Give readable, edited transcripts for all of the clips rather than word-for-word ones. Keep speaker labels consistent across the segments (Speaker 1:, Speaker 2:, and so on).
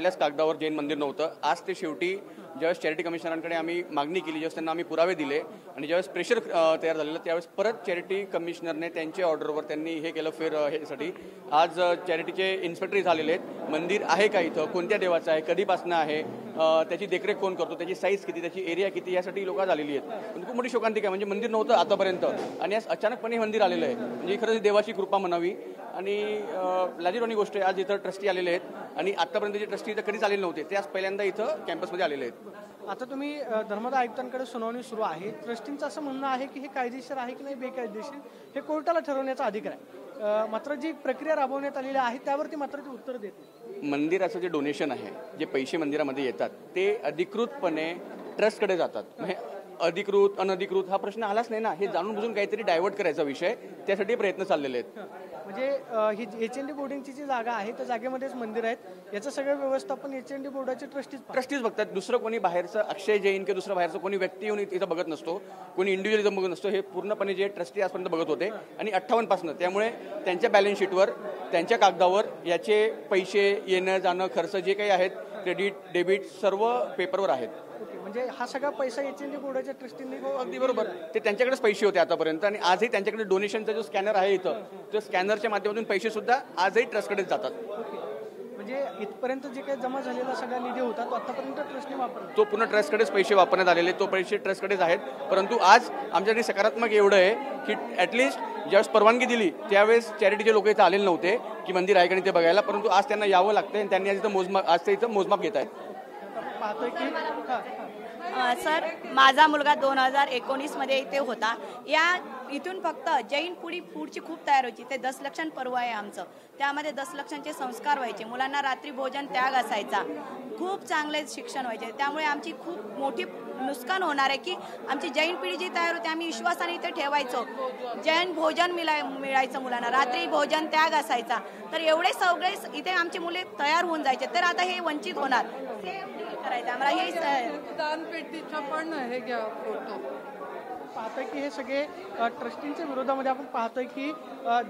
Speaker 1: आपल्याच कागदावर जैन मंदिर नव्हतं. आज ते शेवटी ज्यावेळेस चॅरिटी कमिशनरांकडे आम्ही मागणी केली, ज्यावेळेस त्यांना आम्ही पुरावे दिले आणि ज्यावेळेस प्रेशर तयार झालेलं त्यावेळेस परत चॅरिटी कमिशनरने त्यांच्या ऑर्डरवर त्यांनी हे केलं ह्यासाठी. आज चॅरिटीचे इन्स्पेक्टर झालेले आहेत. मंदिर आहे का इथं, कोणत्या देवाचं आहे, कधीपासून आहे, त्याची देखरेख कोण करतो, त्याची साईज किती, त्याची एरिया किती, यासाठी लोक झालेली आहेत. पण खूप मोठी शोकांतिका आहे. म्हणजे मंदिर नव्हतं आतापर्यंत आणि आज अचानकपणे मंदिर आलेलं आहे. म्हणजे खरंच देवाची कृपा म्हणावी. आणि लाजिरवाणी गोष्ट आहे, आज इथं ट्रस्टी आलेले आहेत आणि आतापर्यंत जे ट्रस्टी इथं कधीच आलेले नव्हते ते आज पहिल्यांदा इथं कॅम्पसमध्ये आलेले आहेत.
Speaker 2: आता तुम्ही धर्मादाय आयुक्तांकडे सुनावणी सुरू आहे. ट्रस्टींचं असं म्हणणं आहे की हे कायदेशीर आहे की नाही बेकायदेशीर हे कोर्टाला ठरवण्याचा अधिकार आहे. मात्र जी प्रक्रिया राबवण्यात आलेली आहे त्यावरती मात्र ते उत्तर देते.
Speaker 1: मंदिराचं जे डोनेशन आहे, जे पैसे मंदिरामध्ये येतात ते अधिकृतपणे ट्रस्टकडे जातात. म्हणजे अधिकृत अनधिकृत हा प्रश्न आलाच नाही ना. हे जाणून बुजून काहीतरी डायव्हर्ट करायचा विषय, त्यासाठी प्रयत्न चाललेले आहेत.
Speaker 2: म्हणजे ही HND बोर्डिंगची जी जागा आहे त्या जागेमध्येच मंदिर आहेत, याचं सगळं व्यवस्थापन HND बोर्डाचे ट्रस्टीज
Speaker 1: बघतात. दुसरं कोणी बाहेरचं अक्षय जैन किंवा दुसरं बाहेरचं कोणी व्यक्ती येऊन इथं बघत नसतो, कोणी इंडिव्हिज्युअल इथं बघत नसतो. हे पूर्णपणे जे ट्रस्टी आजपर्यंत बघत होते आणि 58 पासून. त्यामुळे त्यांच्या बॅलन्स शीटवर, त्यांच्या कागदावर याचे पैसे येणं जाणं खर्च जे काही आहेत, क्रेडिट डेबिट सर्व पेपरवर आहेत.
Speaker 2: म्हणजे हा सगळा पैसा HND बोर्डाच्या ट्रस्टींनी.
Speaker 1: अगदी बरोबर. ते त्यांच्याकडेच पैसे होते आतापर्यंत आणि आजही त्यांच्याकडे डोनेशनचा जो स्कॅनर आहे इथं, त्या स्कॅनरच्या माध्यमातून पैसे सुद्धा आजही ट्रस्टकडेच जातात.
Speaker 2: म्हणजे इथपर्यंत जे काही जमा झालेला सगळा निधी होता तो आतापर्यंत ट्रस्टने वापरला,
Speaker 1: तो पुन्हा ट्रस्टकडेच पैसे वापरण्यात आलेले, तो पैसे ट्रस्टकडेच आहेत. परंतु आज आमच्यासाठी सकारात्मक एवढं आहे की ॲटलिस्ट ज्यावेळेस परवानगी दिली त्यावेळेस चॅरिटीचे लोक इथं आलेले नव्हते की मंदिर आहे का नाही ते बघायला, परंतु आज त्यांना यावं लागतं आणि त्यांनी आज ते इथं मोजमाप घेत आहेत.
Speaker 2: पाहतोय की
Speaker 3: सर, माझा मुलगा 2019 मध्ये इथे होता. इथून फक्त जैन पुढची खूप तयार व्हायची. ते 10 लक्षण पर्व आहे आमचं. त्यामध्ये 10 लक्षांचे संस्कार व्हायचे. मुलांना रात्री भोजन त्याग असायचा. खूप चांगले शिक्षण व्हायचे. त्यामुळे आमची खूप मोठी नुकसान होणार आहे की आमची जैन पिढी जी तयार होते, आम्ही विश्वासाने इथे ठेवायचो. जैन भोजन मिळायचं मुलांना, रात्री भोजन त्याग असायचा. तर एवढे सगळे इथे आमची मुले तयार होऊन जायचे. तर आता हे वंचित होणार करायचं आम्हाला. हे
Speaker 4: दानपेटीचा पण हे घ्या फोटो.
Speaker 2: पाहतोय की हे सगळे ट्रस्टींच्या विरोधामध्ये आपण पाहतोय की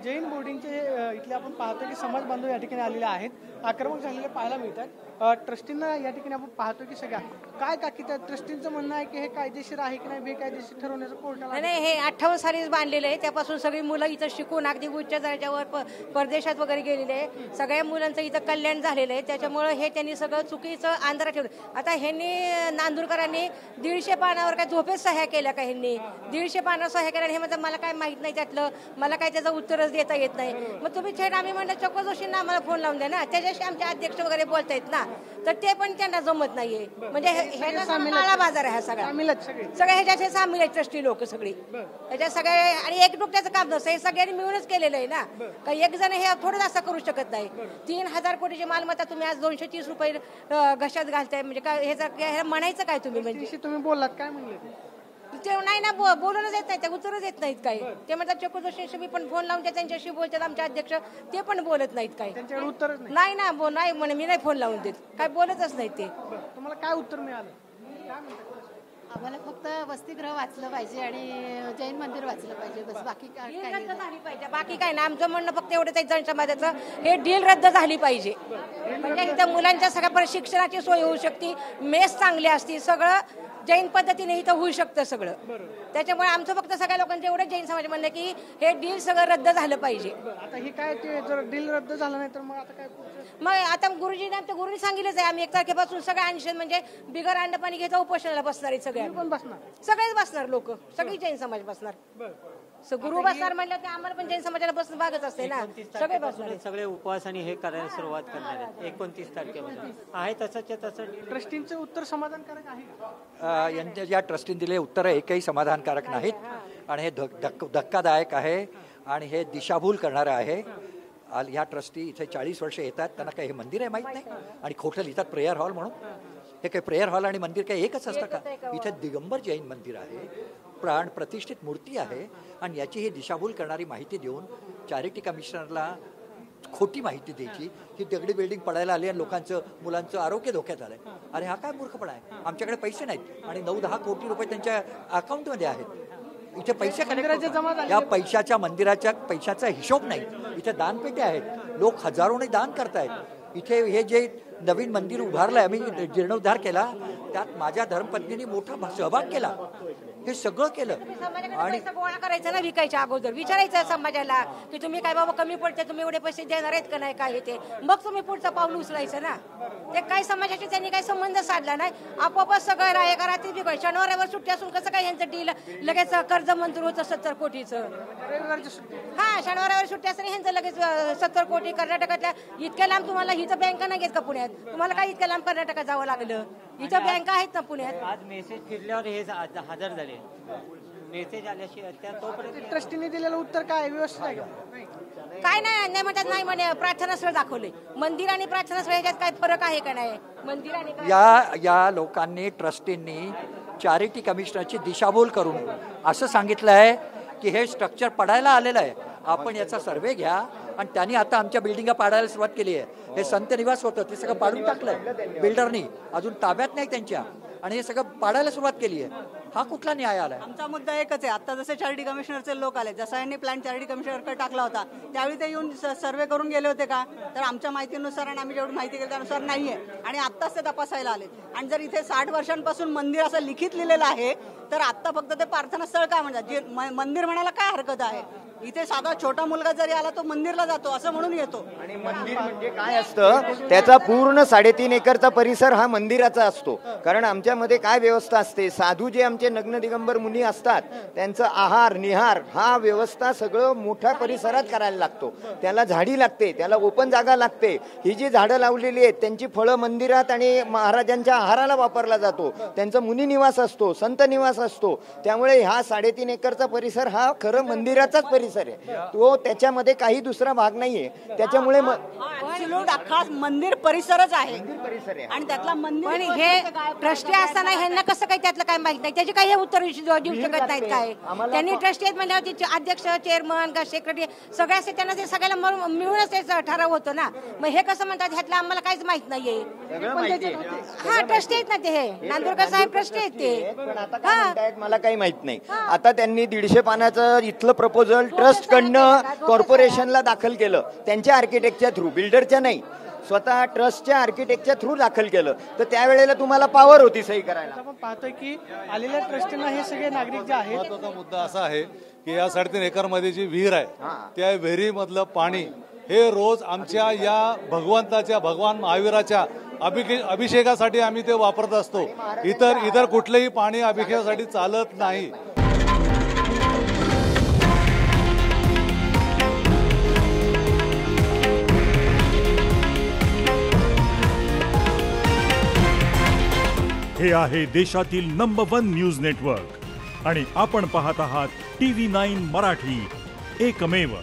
Speaker 2: जैन बोर्डिंगचे इथले आपण पाहतोय की समाज बांधव या ठिकाणी आलेले आहेत, आक्रमक झालेले पाहायला मिळतात. ट्रस्टींना या ठिकाणी आपण पाहतोय की सगळ्या काय काकी त्या ट्रस्टींचं म्हणणं आहे की हे कायदेशीर आहे की नाही बेकायदेशीर ठरवण्याचं कोर्टाला.
Speaker 5: नाही, हे 58 सालीच बांधलेलं आहे. त्यापासून सगळी मुलं इथं शिकून अगदी उच्च दर्जावर परदेशात वगैरे गेलेले आहे. सगळ्या मुलांचं इथं कल्याण झालेलं आहे. त्याच्यामुळे हे त्यांनी सगळं चुकीचं आंध्र ठेवलं. आता ह्यांनी नांदुरकरांनी 150 पानावर काय झोपेत सह्या केल्या का? ह्यांनी 150 पानावर सह्या केल्या. हे म्हणतात मला काय माहित नाही त्यातलं, मला काय त्याचं उत्तरच देता येत नाही. मग तुम्ही थेट आम्ही म्हणलं चक्क जोशींना आम्हाला फोन लावून द्या ना, त्याच्याशी आमचे अध्यक्ष वगैरे बोलतायत ना, तर ते पण त्यांना जमत नाहीये. म्हणजे काळा बाजार आहे हा सगळा. सगळे ह्याच्यात हे सामील आहेत ट्रस्टी लोक सगळी ह्याच्यात सगळे. आणि एकटूक त्याचं काम नसतं, हे सगळ्यांनी मिळूनच केलेलं आहे ना. काही एक जण हे थोडं असं करू शकत नाही. 3000 कोटीची मालमत्ता तुम्ही आज 230 रुपये घशात घालताय. म्हणजे काय ह्याचं म्हणायचं काय तुम्ही? म्हणजे
Speaker 2: तुम्ही बोललात काय म्हणले
Speaker 5: ते नाही ना, बोलूनच येत नाही, त्या उत्तरच येत नाहीत काही. ते म्हणतात चक्कू जोशींशी मी पण फोन लावून त्यांच्याशी बोलतात आमचे अध्यक्ष, ते पण बोलत नाहीत काही.
Speaker 2: त्यांच्याकडे उत्तर
Speaker 5: नाही ना, नाही म्हणे मी नाही फोन लावून देत, काय बोलतच नाही ते.
Speaker 2: तुम्हाला काय उत्तर मिळालं? काय म्हणतात?
Speaker 6: आम्हाला फक्त वसतिगृह वाचलं पाहिजे आणि जैन मंदिर वाचलं पाहिजे, बस. बाकी काय
Speaker 5: रद्द झाली पाहिजे, बाकी काय ना. आमचं म्हणणं फक्त एवढंच आहे जैन समाजाचं, हे डील रद्द झाली पाहिजे. म्हणजे इथं मुलांच्या सगळ्या शिक्षणाची सोय होऊ शकते, मेस चांगली असती, सगळं जैन पद्धतीने इथं होऊ शकतं सगळं. त्याच्यामुळे आमचं फक्त सगळ्या लोकांचं एवढं जैन समाज म्हणणं की हे डील सगळं रद्द झालं पाहिजे.
Speaker 2: आता हे काय ते जर डील रद्द झालं नाही तर मग आता काय?
Speaker 5: मग आता गुरुजीने आमच्या गुरुनी सांगितलंच आहे, आम्ही 1 तारखेपासून सगळं आणशन म्हणजे बिगर अंड पाणी घ्यायचं उपोषणाला बसणार आहे. सगळे
Speaker 2: पण बसणार,
Speaker 5: सगळेच बसणार, लोक सगळी जैन समाज बसणार. गुरु बसणार म्हणलं की आम्हाला पण जैन समाजाला बसणं भागच असते ना. सगळे बसणार,
Speaker 7: सगळे उपवास आणि हे करायला सुरुवात करणार आहेत 29 तारखेपासून. आहे तसंच तसं.
Speaker 2: ट्रस्टींचं उत्तर समाधानकारक आहे का?
Speaker 8: यांच्या ज्या ट्रस्टीने दिले उत्तर एकही समाधानकारक नाहीत आणि हे धक्कादायक आहे आणि हे दिशाभूल करणारं आहे. ह्या ट्रस्टी इथे 40 वर्ष येतात, त्यांना काही हे मंदिर आहे माहीत नाही आणि खोटं लिहितात प्रेयर हॉल म्हणून. हे काही प्रेयर हॉल आणि मंदिर काही एकच असतं का? इथे दिगंबर जैन मंदिर आहे, प्राण प्रतिष्ठित मूर्ती आहे आणि याची ही दिशाभूल करणारी माहिती देऊन चॅरिटी कमिशनरला खोटी माहिती द्यायची की दगडी बिल्डिंग पडायला आली आणि लोकांचं मुलांचं आरोग्य धोक्यात आलंय. अरे हा काय मूर्खपणा आहे? आमच्याकडे पैसे नाहीत आणि 9-10 कोटी रुपये त्यांच्या अकाउंटमध्ये आहेत. इथे पैसे या पैशाच्या मंदिराच्या पैशाचा हिशोब नाही. इथे दानपेट्या आहेत, लोक हजारोने दान करतायत. इथे हे जे नवीन मंदिर उभारलंय, आम्ही जीर्णोद्धार केला, त्यात माझ्या धर्मपत्नीने मोठा सहभाग केला, हे सगळं केलं.
Speaker 5: आणि गोळा करायचं ना विकायच्या अगोदर विचारायचं समाजाला की तुम्ही काय बाबा कमी पडते, तुम्ही एवढे पैसे देणार आहेत का नाही, काय ते मग तुम्ही पुढचं पाऊल उचलायचं ना. ते काही समाजाशी त्यांनी काही संबंध साधला नाही, आपोआपच सगळं रात्री बिघड. शनिवारावर सुट्टी असून कसं काय यांचं डील लगेच कर्ज मंजूर होतं 70 कोटीचं. हा शनिवारावर सुट्टी असताना ह्यांचं लगेच 70 कोटी. कर्नाटकातल्या इतक्या लांब तुम्हाला इथं बँका नाही आहेत का पुण्यात, तुम्हाला काय इतक्या लांब कर्नाटकात जावं लागलं, इथं बँका आहेत ना पुण्यात.
Speaker 7: आज मेसेज फिरल्यावर हे हजर झाले, मेसेज आल्याशिवाय त्या तोपर्यंत
Speaker 2: ट्रस्टीने दिलेलं उत्तर काय व्यवस्थित आहे का?
Speaker 5: काय नाही म्हणतात, नाही म्हणे प्रार्थनास्थळ दाखवले. मंदिर आणि प्रार्थनास्थळ याच्यात काय फरक आहे का नाही, मंदिर आणि
Speaker 8: या लोकांनी ट्रस्टींनी चॅरिटी कमिशनरची दिशाभूल करून असं सांगितलं आहे की हे स्ट्रक्चर पडायला आलेलं आहे, आपण याचा सर्वे घ्या. आणि त्यांनी आता आमच्या बिल्डिंगा पाडायला सुरुवात केली आहे. हे संत निवास होतं ते सगळं पाडून टाकलंय बिल्डरनी, अजून ताब्यात नाही त्यांच्या, आणि हे सगळं पाडायला सुरुवात केली आहे. हा कुठला न्याय आलाय?
Speaker 9: आमचा मुद्दा एकच आहे, आता जसे चॅरिटी कमिशनरचे लोक आले, जसा यांनी प्लॅन चॅरिटी कमिशनरकडे टाकला होता त्यावेळी ते येऊन सर्वे करून गेले होते का? तर आमच्या माहितीनुसार आणि आम्ही जेवढी माहिती केली त्यानुसार नाहीये, आणि आत्ताच ते तपासायला आले. आणि जर इथे 60 वर्षांपासून मंदिर असं लिखित लिहिलेलं आहे तर आता फक्त ते प्रार्थनास्थळ काय म्हणतात, जे मंदिर म्हणायला काय हरकत आहे? इथे साधा छोटा मुलगा जरी आला तो मंदिरला जातो असं म्हणून येतो.
Speaker 10: आणि मंदिर म्हणजे काय असतं, त्याचा पूर्ण 3.5 एकरचा परिसर हा मंदिराचा असतो. कारण आमच्यामध्ये काय व्यवस्था असते, साधू जे आमचे नग्न दिगंबर मुनी असतात त्यांचं आहार निहार हा व्यवस्था सगळं मोठ्या परिसरात करायला लागतो. त्याला झाडी लागते, त्याला ओपन जागा लागते. ही जी झाडं लावलेली आहेत त्यांची फळं मंदिरात आणि महाराजांच्या आहाराला वापरला जातो. त्यांचा मुनी निवास असतो, संत निवास असतो. त्यामुळे हा 3.5 एकरचा परिसर हा खरं मंदिराचाच परिसर आहे, तो त्याच्यामध्ये काही दुसरा भाग नाहीये. त्याच्यामुळे
Speaker 9: अख्खा मंदिर परिसरच आहे आणि त्यातला मंदिर.
Speaker 5: हे ट्रस्टी असताना ह्यांना कसं काही त्यातलं काय माहित नाही, त्याचे काही उत्तर देऊ शकत नाहीत. काय त्यांनी ट्रस्टी आहेत म्हणजे अध्यक्ष चेअरमन का सेक्रेटरी सगळे असते, त्यांना ते सगळ्याला मिळूनच ते ठराव होतो ना. मग हे कसं म्हणतात ह्यातलं आम्हाला काहीच माहित नाहीये. हा ट्रस्टी आहेत ना ते, हे नांदुरकर साहेब ट्रस्टी आहेत ते.
Speaker 10: पण आता काय म्हणतायत मला काही माहित नाही. आता त्यांनी 150 पानाचं इथलं प्रपोजल ट्रस्ट कडनं कॉर्पोरेशनला दाखल केलं, त्यांच्या आर्किटेक्टच्या थ्रू, बिल्डरच्या नाही, स्वतः ट्रस्टच्या आर्किटेक्टच्या थ्रू दाखल केलं. तर त्यावेळेला तुम्हाला पावर होती सही करायला.
Speaker 2: आपण पाहतोय की आलेल्या ट्रस्टींना हे सगळे नागरिक जे आहेत,
Speaker 11: महत्त्वाचा मुद्दा असा आहे की या 3.5 एकरमध्ये जी विहीर आहे त्या विहिरीमधलं पाणी हे रोज आमच्या या भगवान महावीराच्या अभिषेकासाठी आम्ही ते वापरत असतो. इतर कुठलेही पाणी अभिषेकासाठी चालत नाही.
Speaker 12: हे आहे देशातील नंबर 1 न्यूज नेटवर्क आणि आपण पाहत आहात TV9 मराठी, एकमेव.